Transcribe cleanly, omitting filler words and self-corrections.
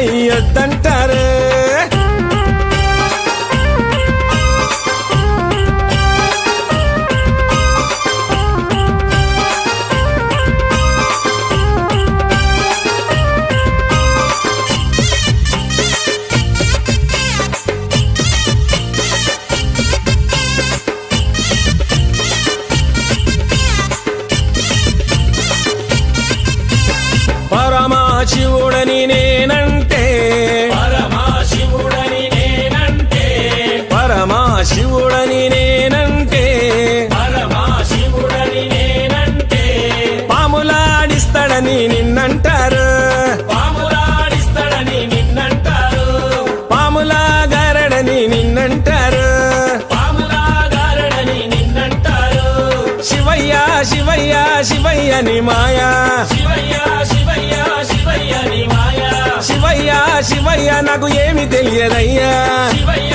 చెయ్యొద్దంటారు. పరమశివుడని నేనంటే, పరమశివుడని నేనంటే, పరమశివుడని నేనంటే, పరమశివుడని నేనంటే, పాములాడిస్తాడని నిన్నంటారు. పాములాడిస్తాడని నిన్నంటారు. పాములాగారడని నిన్నంటారు. పాములాగారడని నిన్నంటారు. శివయ్య శివయ్య శివయ్య ని మాయా, శివయ్య శివయ్య శివయ్య ని మాయా, శివయ్య శివయ్య నాకు ఏమి తెలియదయ్యా. శివయ్య